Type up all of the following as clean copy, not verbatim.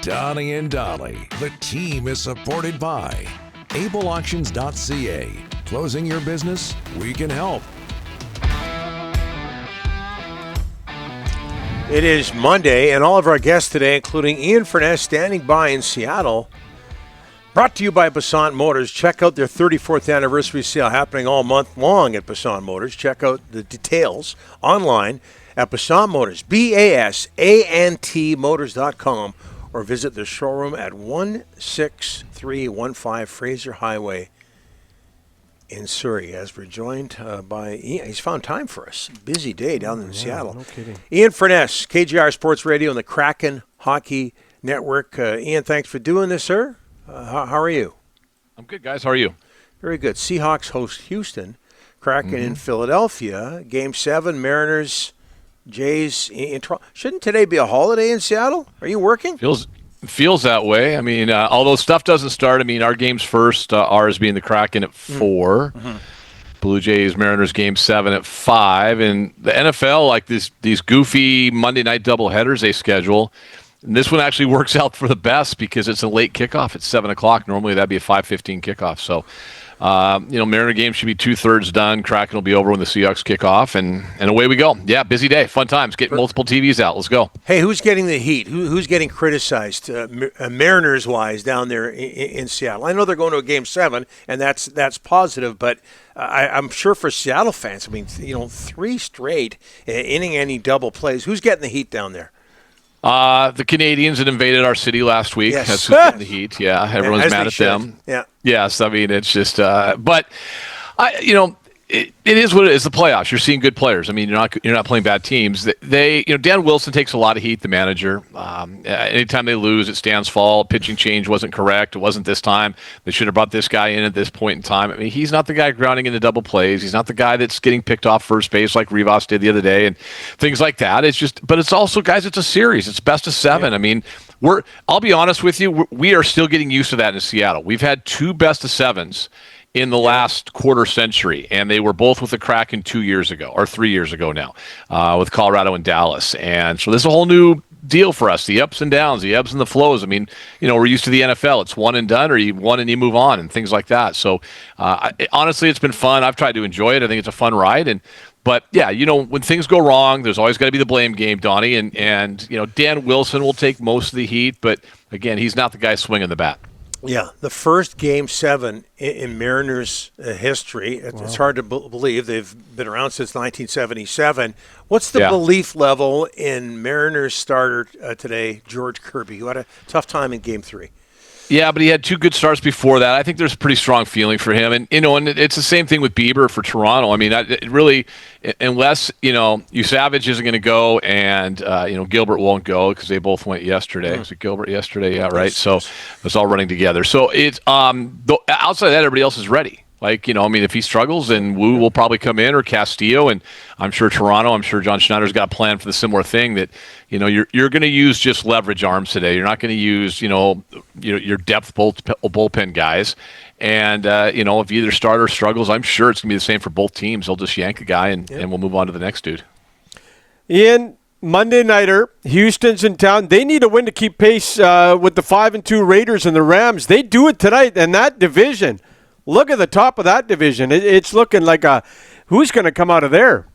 Donnie and Dolly. The team is supported by ableauctions.ca. Closing your business? We can help. It is Monday, and all of our guests today, including Ian Furness, standing by in Seattle. Brought to you by Basant Motors. Check out their 34th anniversary sale happening all month long at Basant Motors. Check out the details online at Basant Motors, BASANT Motors.com, or visit the showroom at 16315 Fraser Highway in Surrey. As we're joined by Ian. He's found time for us. Busy day down in Seattle. No kidding. Ian Furness, KGR Sports Radio and the Kraken Hockey Network. Ian, thanks for doing this, sir. How are you? I'm good, guys. How are you? Very good. Seahawks host Houston. Kraken in Philadelphia. Game 7, Mariners, Jays in Toronto. Shouldn't today be a holiday in Seattle? Are you working? Feels that way. I mean, although stuff doesn't start, I mean, our game's first, ours being the Kraken at 4. Blue Jays, Mariners game 7 at 5. And the NFL, like these goofy Monday night doubleheaders they schedule. And this one actually works out for the best because it's a late kickoff at 7 o'clock. Normally that'd be a 5:15 kickoff. So, Mariner game should be 2/3 done. Kraken will be over when the Seahawks kick off, and away we go. Yeah, busy day, fun times. Get multiple TVs out. Let's go. Hey, who's getting the heat? Who's getting criticized, Mariners-wise, down there in Seattle? I know they're going to a Game 7, and that's positive, but I'm sure for Seattle fans, I mean, 3 straight inning double plays. Who's getting the heat down there? The Canadians that invaded our city last week. Yes. That's who's getting the heat. Yeah, everyone's mad at them. Yeah. Yes, I mean, it's just, but it is what it is. The playoffs. You're seeing good players. I mean, you're not playing bad teams. Dan Wilson takes a lot of heat. The manager. Anytime they lose, it stands fall. Pitching change wasn't correct. It wasn't this time. They should have brought this guy in at this point in time. I mean, he's not the guy grounding into double plays. He's not the guy that's getting picked off first base like Rivas did the other day and things like that. It's just, but it's also, guys, it's a series. It's best of 7. Yeah. I mean, I'll be honest with you. We are still getting used to that in Seattle. We've had 2 best of 7s in the last quarter century, and they were both with the Kraken 2 years ago, or 3 years ago now, with Colorado and Dallas. And so this is a whole new deal for us, the ups and downs, the ebbs and the flows. I mean, we're used to the NFL. It's one and done, or you won and you move on, and things like that. So honestly, it's been fun. I've tried to enjoy it. I think it's a fun ride. But yeah, when things go wrong, there's always got to be the blame game, Donnie. And Dan Wilson will take most of the heat, but again, he's not the guy swinging the bat. Yeah, the first Game 7 in Mariners history. It's hard to believe. They've been around since 1977. What's the belief level in Mariners starter today, George Kirby, who had a tough time in Game 3? Yeah, but he had 2 good starts before that. I think there's a pretty strong feeling for him. And, and it's the same thing with Bieber for Toronto. I mean, it really, unless, Savage isn't going to go and, Gilbert won't go because they both went yesterday. Was it Gilbert yesterday? Yeah, right. So it's all running together. So it's outside of that, everybody else is ready. Like, if he struggles, then Wu will probably come in, or Castillo, and I'm sure Toronto, I'm sure John Schneider's got a plan for the similar thing that, you're going to use just leverage arms today. You're not going to use, your depth bullpen guys. And, if either starter struggles, I'm sure it's going to be the same for both teams. They'll just yank a guy, and we'll move on to the next dude. Ian, Monday Nighter, Houston's in town. They need a win to keep pace with the 5-2 Raiders and the Rams. They do it tonight, and that division. Look at the top of that division. It's looking like who's going to come out of there?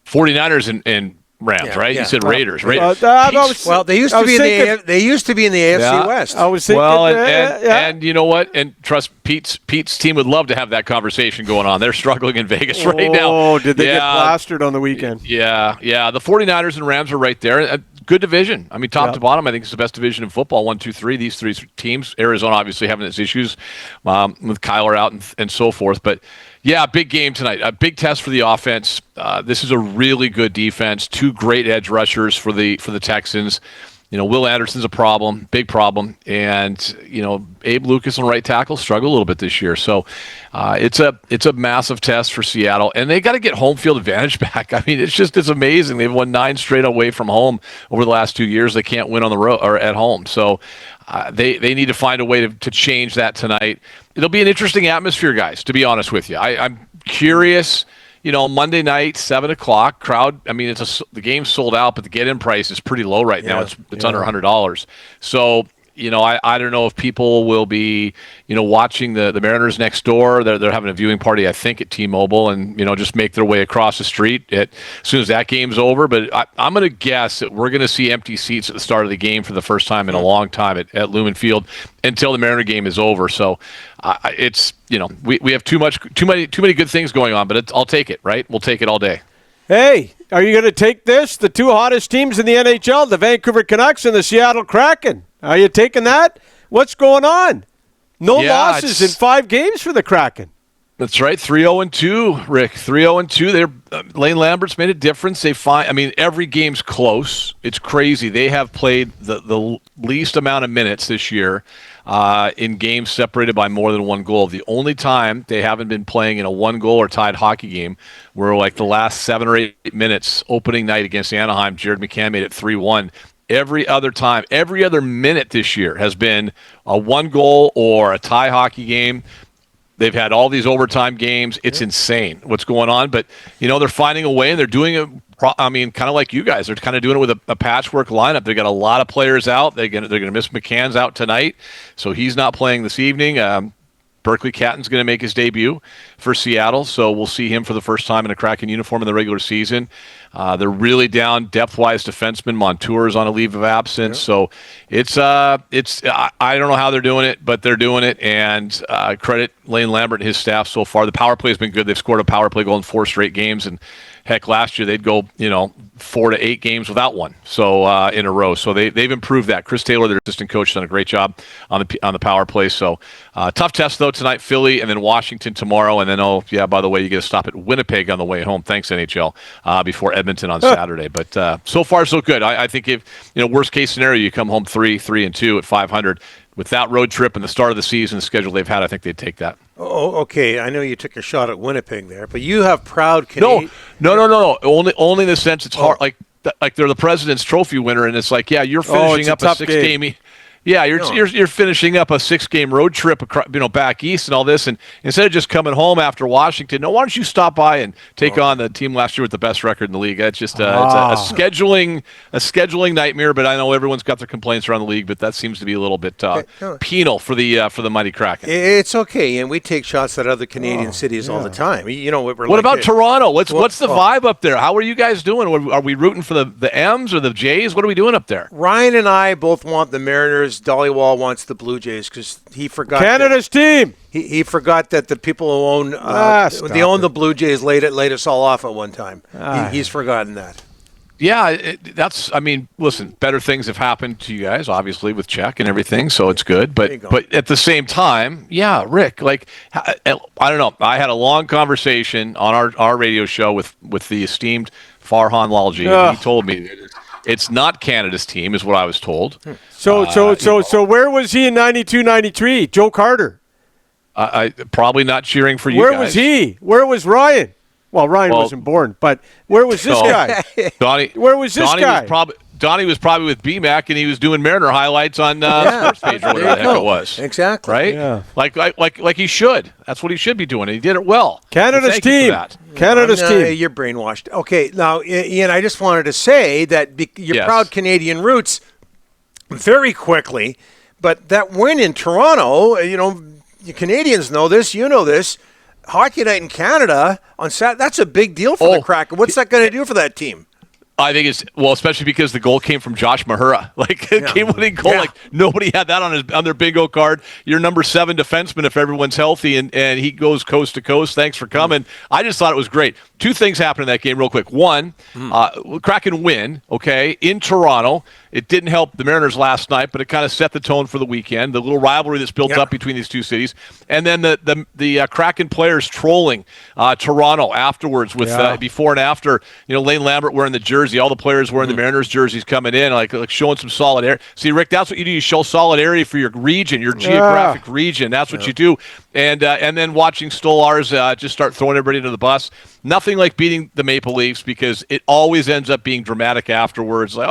49ers and Rams, right? Yeah. You said Raiders. They used to be in the AFC West. I was thinking, and you know what? And trust Pete's team would love to have that conversation going on. They're struggling in Vegas right now. Oh, did they get plastered on the weekend? Yeah. The 49ers and Rams are right there. Good division. I mean, top to bottom, I think it's the best division in football. 1, 2, 3. These 3 teams. Arizona obviously having its issues with Kyler out and so forth. But yeah, big game tonight. A big test for the offense. This is a really good defense. 2 great edge rushers for the Texans. Will Anderson's a problem, big problem, and Abe Lucas on right tackle struggled a little bit this year. So it's a massive test for Seattle, and they got to get home field advantage back. I mean, it's amazing. They've won 9 straight away from home over the last 2 years. They can't win on the road or at home. So they need to find a way to change that tonight. It'll be an interesting atmosphere, guys. To be honest with you, I'm curious. Monday night, 7 o'clock, crowd. I mean, the game's sold out, but the get-in price is pretty low right now. It's under $100. So I don't know if people will be, watching the Mariners next door. They're having a viewing party, I think, at T-Mobile, and just make their way across the street as soon as that game's over. But I'm going to guess that we're going to see empty seats at the start of the game for the first time in a long time at Lumen Field until the Mariner game is over. So it's we have too many good things going on, but I'll take it. Right, we'll take it all day. Hey, are you going to take this? The two hottest teams in the NHL, the Vancouver Canucks and the Seattle Kraken. Are you taking that? What's going on? No losses in 5 games for the Kraken. That's right, 3-0-2, Rick. 3-0-2. Lane Lambert's made a difference. Every game's close. It's crazy. They have played the least amount of minutes this year in games separated by more than 1 goal. The only time they haven't been playing in a 1-goal or tied hockey game were like the last 7 or 8 minutes opening night against Anaheim. Jared McCann made it 3-1. Every other time, every other minute this year has been a 1-goal or a tie hockey game. They've had all these overtime games. It's insane what's going on. But, they're finding a way, and they're doing it, kind of like you guys. They're kind of doing it with a patchwork lineup. They've got a lot of players out. They're gonna miss McCann's out tonight, so he's not playing this evening. Berkeley Catton's going to make his debut for Seattle, so we'll see him for the first time in a Kraken uniform in the regular season. They're really down depth-wise defenseman. Montour is on a leave of absence, so it's I don't know how they're doing it, but they're doing it, and credit Lane Lambert and his staff so far. The power play has been good. They've scored a power play goal in 4 straight games, and heck, last year they'd go 4 to 8 games without one, so in a row. So they've improved that. Chris Taylor, their assistant coach, done a great job on the power play. So tough test though tonight, Philly, and then Washington tomorrow, and then by the way, you get a stop at Winnipeg on the way home. Thanks NHL before Edmonton on Saturday. But so far so good. I think if worst case scenario, you come home 3-2 at 500. With that road trip and the start of the season, the schedule they've had, I think they'd take that. Oh, okay. I know you took a shot at Winnipeg there, but you have proud Canadian. No. Only in the sense it's hard. Like they're the President's Trophy winner, and it's like, you're finishing up a 6-game. Yeah, you're finishing up a 6-game road trip, back east and all this, and instead of just coming home after Washington, why don't you stop by and take on the team last year with the best record in the league? It's just it's a scheduling nightmare. But I know everyone's got their complaints around the league, but that seems to be a little bit penal for the mighty Kraken. It's okay, and we take shots at other Canadian cities all the time. What about Toronto? What's the vibe up there? How are you guys doing? Are we rooting for the M's or the J's? What are we doing up there? Ryan and I both want the Mariners. Dollywall wants the Blue Jays because he forgot Canada's team. He forgot that the people who own the Blue Jays laid us all off at one time. He's forgotten that. Yeah, listen, better things have happened to you guys, obviously, with Czech and everything, so it's good. But at the same time, Rick, I don't know. I had a long conversation on our radio show with the esteemed Farhan Lalji, and he told me that it's not Canada's team, is what I was told. So where was he in 92-93? Joe Carter. I probably not cheering for you Where guys. was he? Where was Ryan? Well, Ryan wasn't born, but where was this guy? Donnie. Where was this guy? Donnie was probably with BMAC, and he was doing Mariner highlights on Sports Page or whatever the heck it was. Exactly. Right? Yeah. Like he should. That's what he should be doing, and he did it well. Canada's team. Canada's team. You're brainwashed. Okay, now, Ian, I just wanted to say that your proud Canadian roots very quickly, but that win in Toronto, you Canadians know this, you know this, Hockey Night in Canada on Saturday, that's a big deal for the Kraken. What's that going to do for that team? I think especially because the goal came from Josh Mahura, game-winning goal. Yeah. Like nobody had that on their bingo card. Your number 7 defenseman, if everyone's healthy, and he goes coast to coast. Thanks for coming. I just thought it was great. 2 things happened in that game, real quick. One, Kraken win. Okay, in Toronto. It didn't help the Mariners last night, but it kind of set the tone for the weekend. The little rivalry that's built up between these two cities, and then the Kraken players trolling Toronto afterwards with before and after. Lane Lambert wearing the jersey, all the players wearing the Mariners jerseys coming in, like showing some solidarity. See, Rick, that's what you do. You show solidarity for your region, your geographic region. That's what you do. And then watching Stolars just start throwing everybody into the bus. Nothing like beating the Maple Leafs because it always ends up being dramatic afterwards. Like,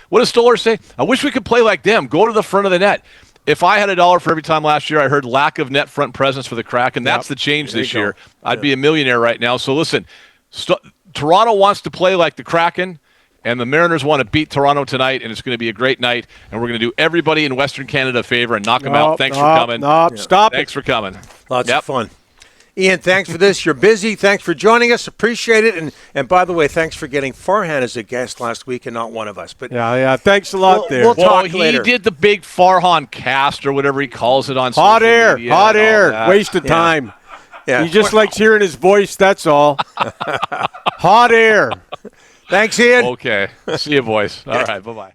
what does Stolar say? I wish we could play like them. Go to the front of the net. If I had $1 for every time last year I heard lack of net front presence for the Kraken, that's the change this year. I'd be a millionaire right now. So listen, Toronto wants to play like the Kraken. And the Mariners want to beat Toronto tonight, and it's going to be a great night. And we're going to do everybody in Western Canada a favor and knock them out. Thanks for coming. Stop Thanks for coming. Lots of fun. Ian, thanks for this. You're busy. Thanks for joining us. Appreciate it. And by the way, thanks for getting Farhan as a guest last week and not one of us. But yeah. Thanks a lot there. We'll talk later. He did the big Farhan cast or whatever he calls it on hot social air. media Hot air. Waste of time. Yeah. He just likes hearing his voice. That's all. Hot air. Thanks, Ian. Okay. See you, boys. All right. Bye-bye.